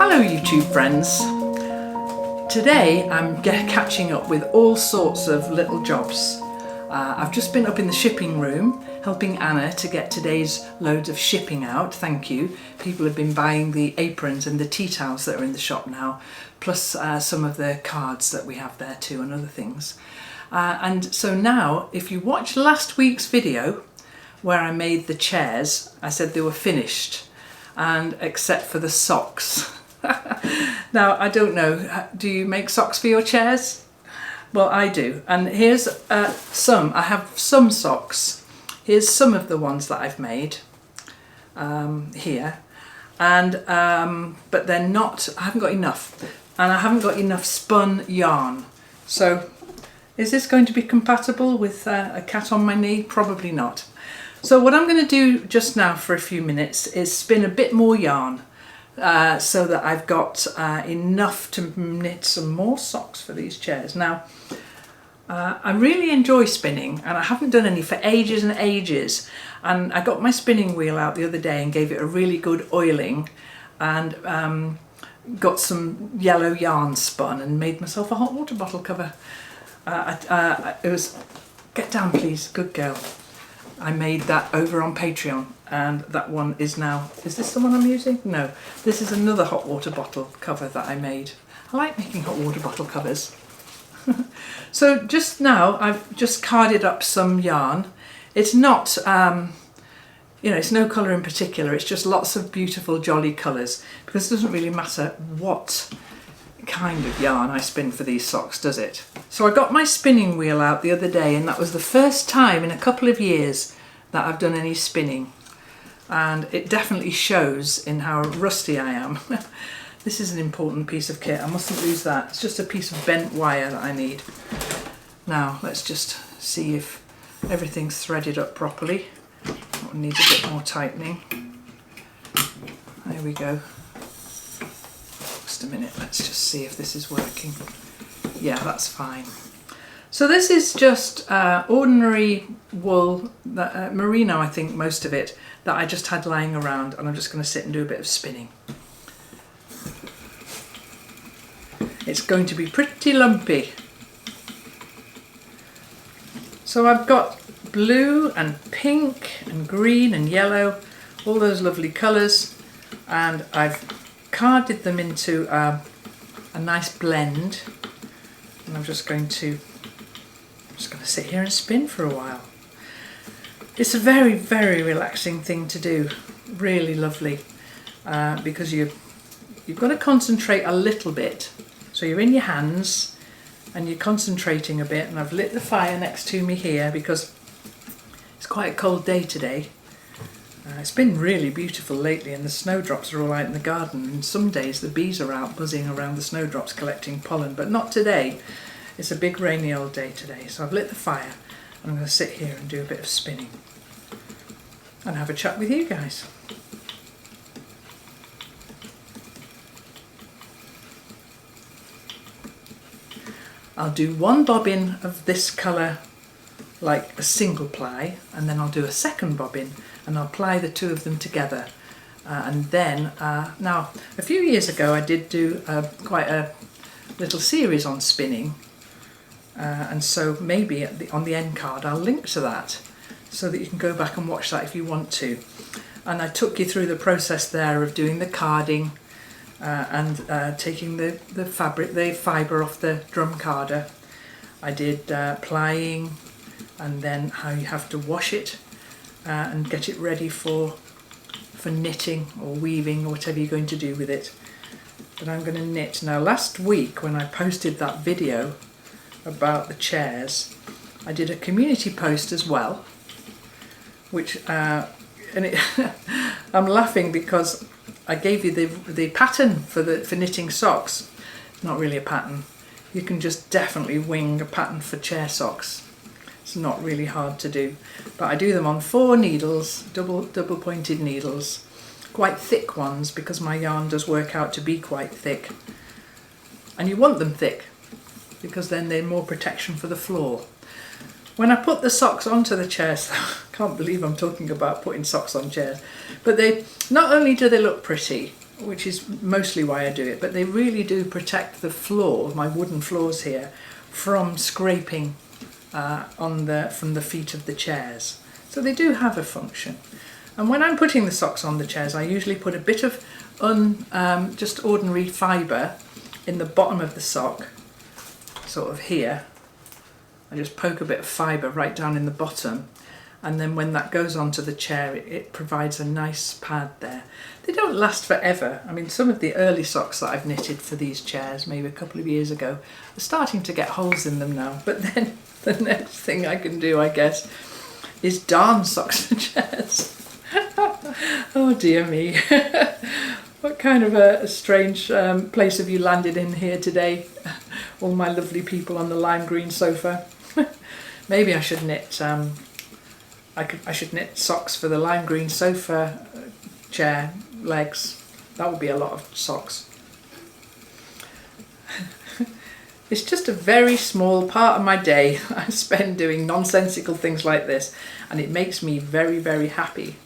Hello YouTube friends. Today I'm catching up with all sorts of little jobs. I've just been up in the shipping room helping Anna to get today's loads of shipping out, thank you. People have been buying the aprons and the tea towels that are in the shop now, plus some of the cards that we have there too and other things. And so now, if you watch last week's video where I made the chairs, I said they were finished, and except for the socks. Now, I don't know, do you make socks for your chairs? Well, I do, and here's some. I have some socks. Here's some of the ones that I've made here, and but they're not, I haven't got enough, and I haven't got enough spun yarn. So is this going to be compatible with a cat on my knee? Probably not. So what I'm going to do just now for a few minutes is spin a bit more yarn so that I've got enough to knit some more socks for these chairs. Now, I really enjoy spinning, and I haven't done any for ages and ages, and I got my spinning wheel out the other day and gave it a really good oiling, and got some yellow yarn spun and made myself a hot water bottle cover. It was, get down please, good girl. I made that over on Patreon, and that one is now, is this the one I'm using? No, this is another hot water bottle cover that I made. I like making hot water bottle covers. So just now I've just carded up some yarn. It's not, you know, it's no colour in particular, it's just lots of beautiful jolly colours, because it doesn't really matter what kind of yarn I spin for these socks, does it? So I got my spinning wheel out the other day, and that was the first time in a couple of years that I've done any spinning, and it definitely shows in how rusty I am. This is an important piece of kit, I mustn't lose that. It's just a piece of bent wire that I need. Now let's just see if everything's threaded up properly. It needs a bit more tightening. There we go. Just a minute, let's just see if this is working. Yeah, that's fine. So this is just ordinary wool, merino I think most of it, that I just had lying around, and I'm just going to sit and do a bit of spinning. It's going to be pretty lumpy. So I've got blue and pink and green and yellow, all those lovely colours, and I've carded them into a nice blend, and I'm just going to sit here and spin for a while. It's a very, very relaxing thing to do, really lovely, because you've got to concentrate a little bit. So you're in your hands and you're concentrating a bit, and I've lit the fire next to me here because it's quite a cold day today. It's been really beautiful lately, and the snowdrops are all out in the garden, and some days the bees are out buzzing around the snowdrops collecting pollen, but not today. It's a big rainy old day today, so I've lit the fire and I'm going to sit here and do a bit of spinning and have a chat with you guys. I'll do one bobbin of this colour, like a single ply, and then I'll do a second bobbin and I'll ply the two of them together. And then, now a few years ago I did do quite a little series on spinning, and so maybe on the end card I'll link to that so that you can go back and watch that if you want to. And I took you through the process there of doing the carding and taking the fibre off the drum carder. I did plying, and then how you have to wash it and get it ready for knitting or weaving or whatever you're going to do with it. But I'm going to knit. Now last week when I posted that video about the chairs, I did a community post as well, which I'm laughing because I gave you the pattern for knitting socks. Not really a pattern. You can just definitely wing a pattern for chair socks. It's not really hard to do, but I do them on 4 needles, double pointed needles, quite thick ones because my yarn does work out to be quite thick, and you want them thick because then they're more protection for the floor. When I put the socks onto the chairs, I can't believe I'm talking about putting socks on chairs, but they not only do they look pretty, which is mostly why I do it, but they really do protect the floor, my wooden floors here, from scraping from the feet of the chairs. So they do have a function. And when I'm putting the socks on the chairs, I usually put a bit of just ordinary fibre in the bottom of the sock, sort of here. I just poke a bit of fibre right down in the bottom, and then when that goes onto the chair, it provides a nice pad there. They don't last forever. I mean, some of the early socks that I've knitted for these chairs, maybe a couple of years ago, are starting to get holes in them now. But then the next thing I can do, I guess, is darn socks for chairs. Oh dear me. What kind of a strange place have you landed in here today? All my lovely people on the lime green sofa. Maybe I should knit I should knit socks for the lime green sofa chair legs. That would be a lot of socks. It's just a very small part of my day I spend doing nonsensical things like this, and it makes me very, very happy.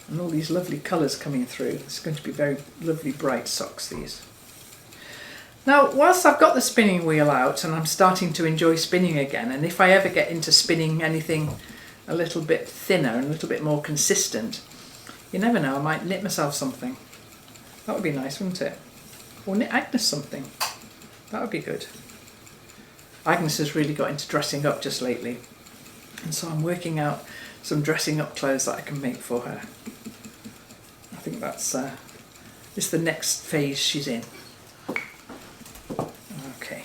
And all these lovely colours coming through. It's going to be very lovely bright socks, these. Now, whilst I've got the spinning wheel out and I'm starting to enjoy spinning again, and if I ever get into spinning anything a little bit thinner and a little bit more consistent, you never know, I might knit myself something. That would be nice, wouldn't it? Or knit Agnes something. That would be good. Agnes has really got into dressing up just lately, and so I'm working out some dressing up clothes that I can make for her. I think that's it's the next phase she's in. Okay.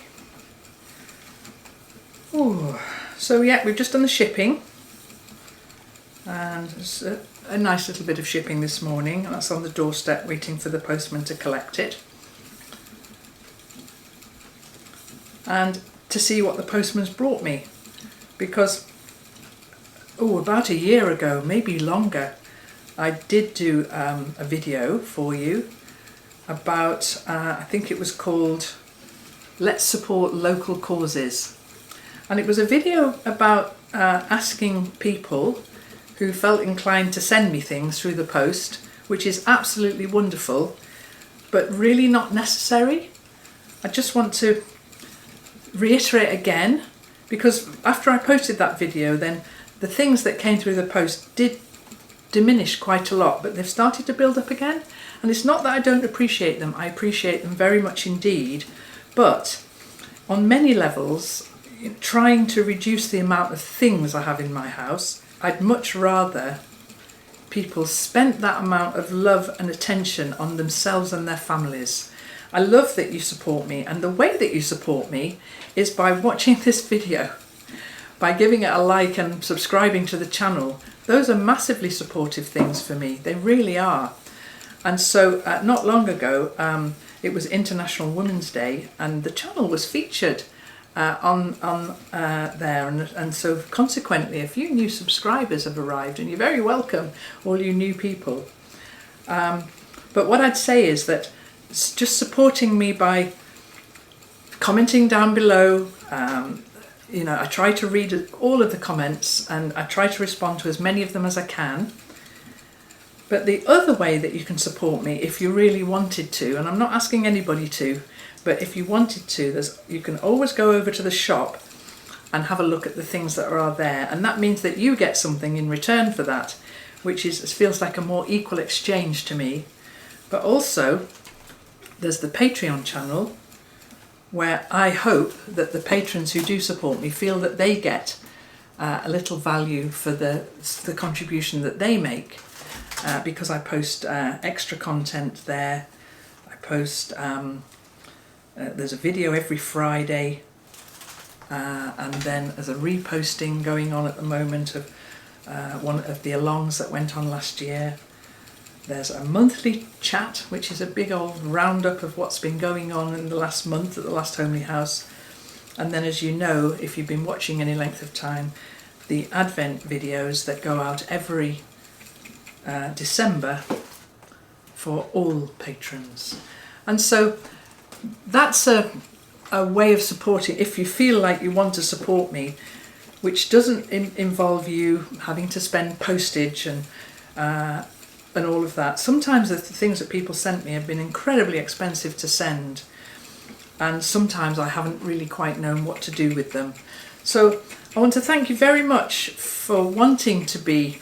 Ooh. So yeah, we've just done the shipping, and it's a nice little bit of shipping this morning. That's on the doorstep waiting for the postman to collect it. And to see what the postman's brought me, because about a year ago, maybe longer, I did do a video for you about, I think it was called Let's Support Local Causes. And it was a video about asking people who felt inclined to send me things through the post, which is absolutely wonderful, but really not necessary. I just want to reiterate again, because after I posted that video, then the things that came through the post did diminish quite a lot, but they've started to build up again. And it's not that I don't appreciate them, I appreciate them very much indeed, but on many levels, trying to reduce the amount of things I have in my house, I'd much rather people spent that amount of love and attention on themselves and their families. I love that you support me, and the way that you support me is by watching this video, by giving it a like and subscribing to the channel. Those are massively supportive things for me, they really are. And so not long ago, it was International Women's Day, and the channel was featured on there, and so consequently a few new subscribers have arrived, and you're very welcome, all you new people. But what I'd say is that just supporting me by commenting down below. I try to read all of the comments, and I try to respond to as many of them as I can. But the other way that you can support me, if you really wanted to, and I'm not asking anybody to, but if you wanted to, you can always go over to the shop and have a look at the things that are there, and that means that you get something in return for that, which feels like a more equal exchange to me. But also, there's the Patreon channel, where I hope that the patrons who do support me feel that they get a little value for the contribution that they make, because I post extra content there. I post, there's a video every Friday, and then there's a reposting going on at the moment of one of the alongs that went on last year. There's a monthly chat, which is a big old roundup of what's been going on in the last month at the Last Homely House. And then, as you know, if you've been watching any length of time, the Advent videos that go out every December for all patrons. And so that's a way of supporting, if you feel like you want to support me, which doesn't involve you having to spend postage and all of that. Sometimes the things that people sent me have been incredibly expensive to send, and sometimes I haven't really quite known what to do with them. So I want to thank you very much for wanting to be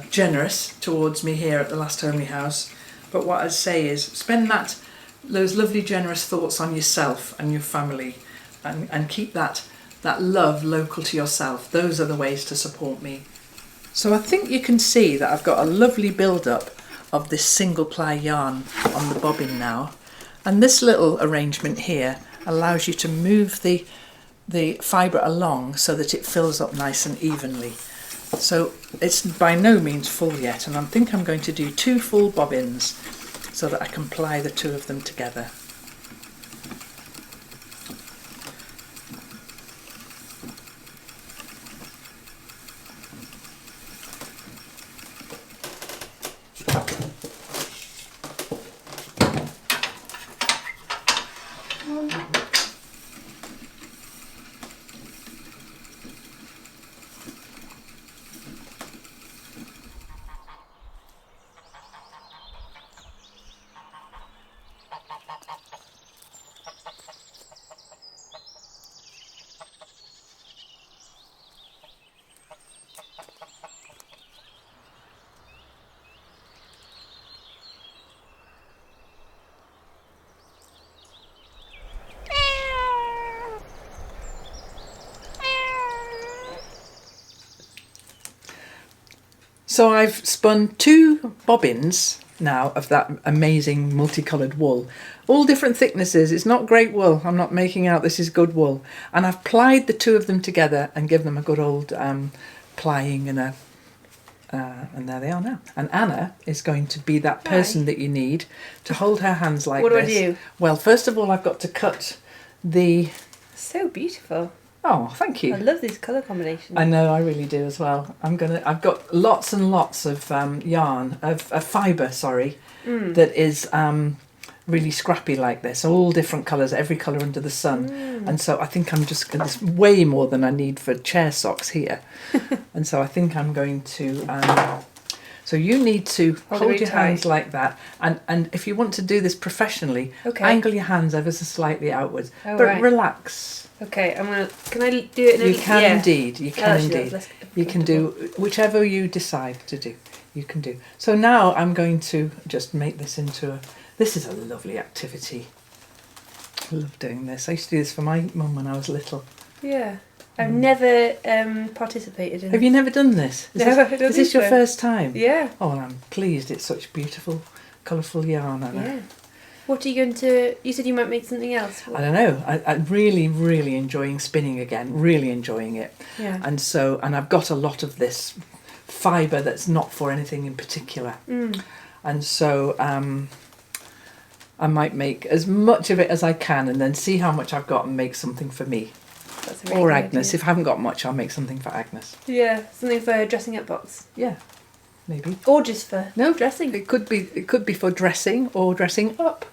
generous towards me here at the Last Homely House. But what I'd say is spend those lovely generous thoughts on yourself and your family, and keep that love local to yourself. Those are the ways to support me. So I think you can see that I've got a lovely build-up of this single ply yarn on the bobbin now. And this little arrangement here allows you to move the fibre along so that it fills up nice and evenly. So it's by no means full yet, and I think I'm going to do 2 full bobbins so that I can ply the 2 of them together. So I've spun 2 bobbins now of that amazing multicoloured wool, all different thicknesses. It's not great wool, I'm not making out this is good wool, and I've plied the 2 of them together and given them a good old plying and there they are now. And Anna is going to be that person that you need to hold her hands like this. What do I do? Well, first of all, I've got to cut the... So beautiful. Oh, thank you. I love these colour combinations. I know, I really do as well. I've got lots and lots of yarn, of fibre, that is really scrappy like this, all different colours, every colour under the sun. And so I think I'm just, there's way more than I need for chair socks here. And so I think I'm going to, so you need to hold your hands like that. And if you want to do this professionally, angle your hands ever so slightly outwards. But relax. Okay, can I do it in You can indeed, you can indeed. You can do whichever you decide to do, you can do. So now I'm going to just make this into this is a lovely activity. I love doing this. I used to do this for my mum when I was little. Yeah. I've never participated in Have you never done this? Is this your first time? Yeah. Oh, well, I'm pleased. It's such beautiful, colourful yarn, Anna. Yeah. What are you going to... You said you might make something else. I don't know. I'm really, really enjoying spinning again. Really enjoying it. Yeah. And I've got a lot of this fibre that's not for anything in particular. And so I might make as much of it as I can and then see how much I've got and make something for me. That's a really or good Agnes. idea. If I haven't got much, I'll make something for Agnes. Yeah, something for a dressing up box. Yeah, maybe. Or just for dressing. It could be for dressing or dressing up.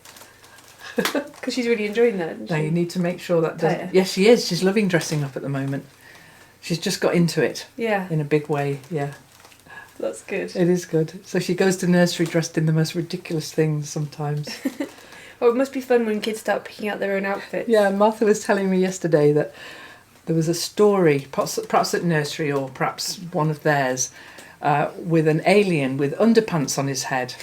Because she's really enjoying that, isn't she? Now you need to make sure that... Yes, she is. She's loving dressing up at the moment. She's just got into it. Yeah. In a big way, yeah. That's good. It is good. So she goes to nursery dressed in the most ridiculous things sometimes. Oh, it must be fun when kids start picking out their own outfits. Yeah, Martha was telling me yesterday that there was a story, perhaps at nursery or perhaps one of theirs, with an alien with underpants on his head.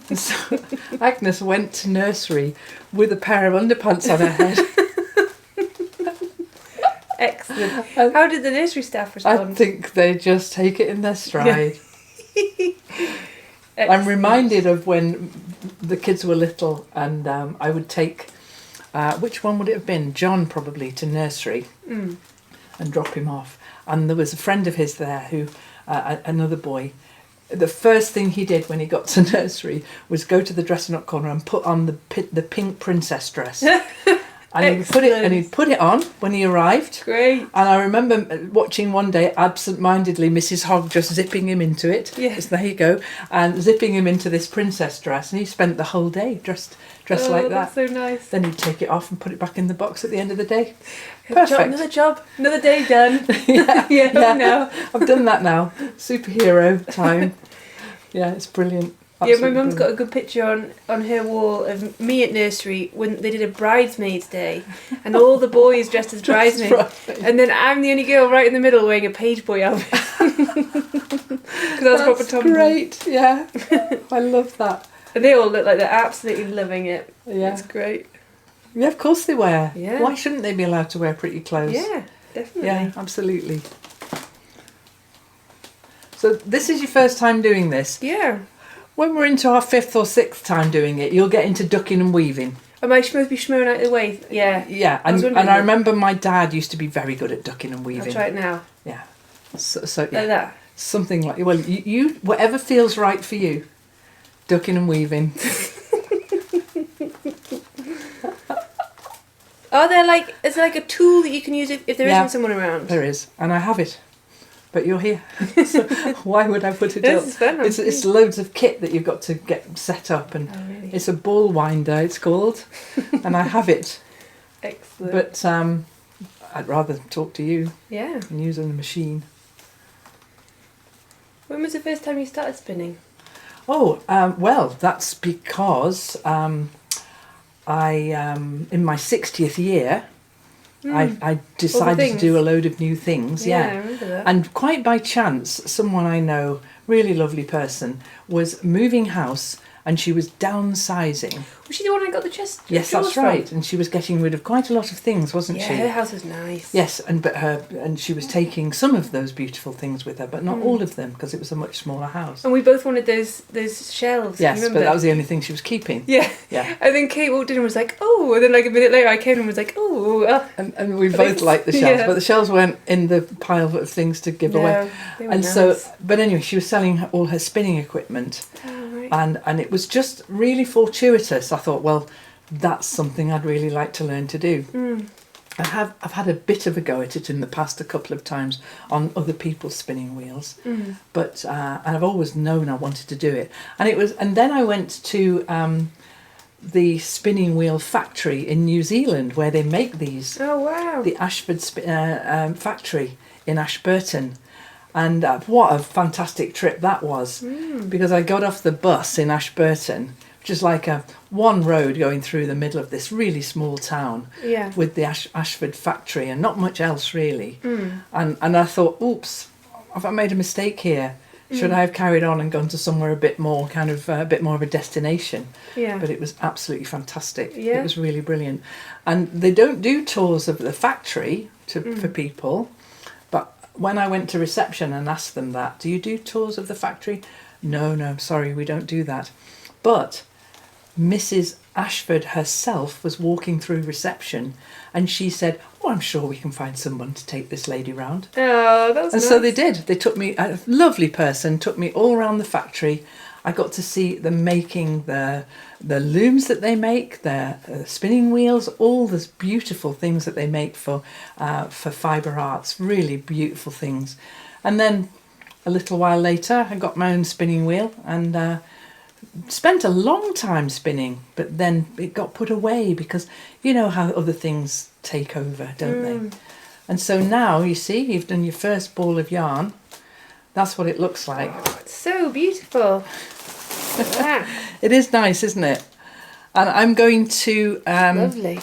And so Agnes went to nursery with a pair of underpants on her head. Excellent. How did the nursery staff respond? I think they just take it in their stride. Yeah. I'm reminded of when the kids were little, and I would take, which one would it have been? John, probably, to nursery and drop him off. And there was a friend of his there who, another boy, the first thing he did when he got to nursery was go to the dressing up corner and put on the pink princess dress. And he'd put it on when he arrived. Great. And I remember watching one day, absent-mindedly, Mrs. Hogg just zipping him into it. Yes. There you go. And zipping him into this princess dress. And he spent the whole day dressed like that. That's so nice. Then he'd take it off and put it back in the box at the end of the day. Perfect. Another job, another day done. yeah. No. I've done that now. Superhero time. Yeah, it's brilliant. Yeah, my mum's got a good picture on her wall of me at nursery when they did a bridesmaids day, and all the boys dressed as bridesmaids, and then I'm the only girl right in the middle wearing a page boy outfit. Because I was proper tomboy. Great, yeah. I love that. And they all look like they're absolutely loving it. Yeah. It's great. Yeah, of course they wear. Yeah. Why shouldn't they be allowed to wear pretty clothes? Yeah, definitely. Yeah, absolutely. So this is your first time doing this. Yeah. When we're into our 5th or 6th time doing it, you'll get into ducking and weaving. Am I supposed to be schmoing out of the way? Yeah. Yeah, and I remember my dad used to be very good at ducking and weaving. I'll try it now. Yeah. So yeah. Like that? Something like, well, you whatever feels right for you. Ducking and weaving. Is there like a tool that you can use if there isn't someone around? There is, and I have it. But you're here, so why would I put it up? This is fun. It's loads of kit that you've got to get set up, and really? It's a ball winder, it's called, and I have it. Excellent. But I'd rather talk to you Yeah. than using the machine. When was the first time you started spinning? Oh, well, that's because I in my 60th year. I decided to do a load of new things, Yeah, I remember that. And quite by chance, someone I know, really lovely person, was moving house and she was downsizing. Was she the one I got the chest? Yes, that's right. And she was getting rid of quite a lot of things, wasn't she? Yeah, her house was nice. Yes, and she was taking some of those beautiful things with her, but not all of them, because it was a much smaller house. And we both wanted those shelves. Yes, remember? but that was the only thing she was keeping. Yeah. Yeah. And then Kate walked in and was like, oh, and then like a minute later I came and was like, oh. And we both liked the shelves, but the shelves weren't in the pile of things to give away. They were And nice. so, but anyway, she was selling all her spinning equipment. Oh, right. And it was just really fortuitous. I thought, well, that's something I'd really like to learn to do. I've had a bit of a go at it in the past a couple of times on other people's spinning wheels, but and I've always known I wanted to do it. And then I went to the spinning wheel factory in New Zealand where they make these. Oh, wow. The Ashford factory in Ashburton. And what a fantastic trip that was, because I got off the bus in Ashburton, which is like a one road going through the middle of this really small town, Yeah. with the Ashford factory and not much else really. And I thought, oops, have I made a mistake here? Should I have carried on and gone to somewhere a bit more a bit more of a destination? Yeah. But it was absolutely fantastic. Yeah. It was really brilliant. And they don't do tours of the factory for people. When I went to reception and asked them that, do you do tours of the factory? No, sorry, we don't do that. But Mrs. Ashford herself was walking through reception and she said, oh, I'm sure we can find someone to take this lady round. Oh, that was And nice. so they did. They took me, a lovely person, took me all around the factory. I got to see them making the looms that they make, their spinning wheels, all the beautiful things that they make for fibre arts, really beautiful things. And then a little while later, I got my own spinning wheel and spent a long time spinning, but then it got put away because you know how other things take over, don't they? And so now, you see, you've done your first ball of yarn. That's what it looks like. Oh, it's so beautiful. Wow. It is nice, isn't it? And I'm going to Lovely.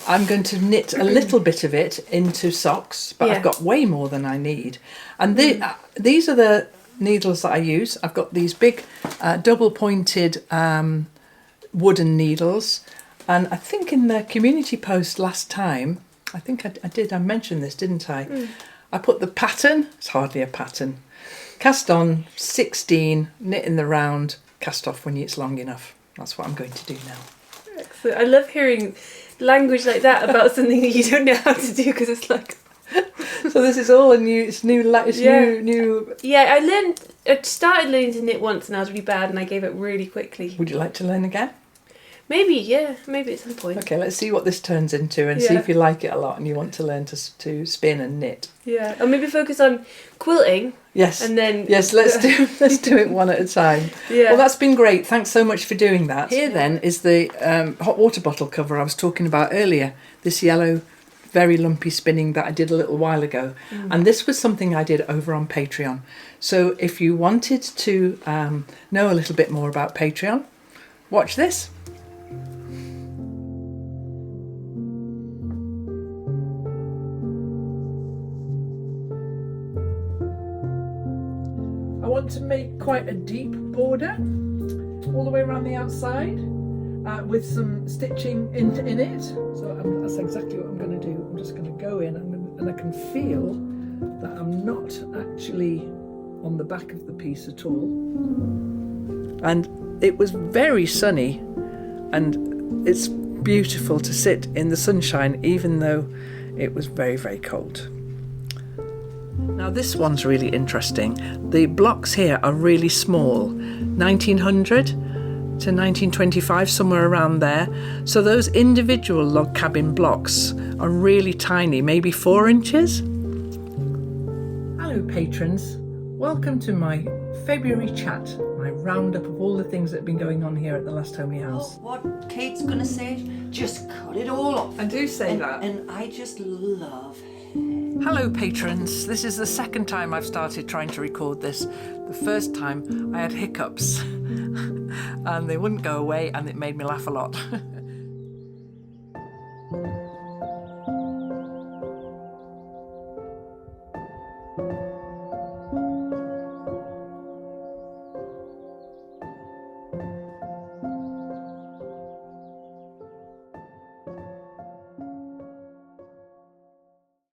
I'm going to knit a little bit of it into socks, but Yeah. I've got way more than I need. And these are needles that I use. I've got these big double pointed wooden needles, and I think in the community post last time, I think I mentioned this, didn't I? I put the pattern, it's hardly a pattern, cast on 16, knit in the round, cast off when it's long enough. That's what I'm going to do now. Excellent. I love hearing language like that about something that you don't know how to do, because it's like... So this is all new. It's new. Yeah, I started learning to knit once, and I was really bad, and I gave it really quickly. Would you like to learn again? Maybe at some point. Okay, let's see what this turns into, and see if you like it a lot and you want to learn to spin and knit. Yeah, or maybe focus on quilting. Yes. And then let's do it one at a time. Yeah. Well, that's been great. Thanks so much for doing that. Here then is the hot water bottle cover I was talking about earlier. This yellow, very lumpy spinning that I did a little while ago, and this was something I did over on Patreon. So if you wanted to know a little bit more about Patreon, watch this. I want to make quite a deep border all the way around the outside with some stitching in it. So that's exactly what I'm going to do. I'm just going to go in and I can feel that I'm not actually on the back of the piece at all. And it was very sunny, and it's beautiful to sit in the sunshine even though it was very, very cold. Now this one's really interesting. The blocks here are really small, 1900 to 1925, somewhere around there. So those individual log cabin blocks are really tiny, maybe 4 inches. Hello patrons, welcome to my February chat, my roundup of all the things that have been going on here at the Last Homey House. What Kate's gonna say, just cut it all off. I do say that. And I just love Hello patrons, this is the second time I've started trying to record this. The first time I had hiccups and they wouldn't go away and it made me laugh a lot.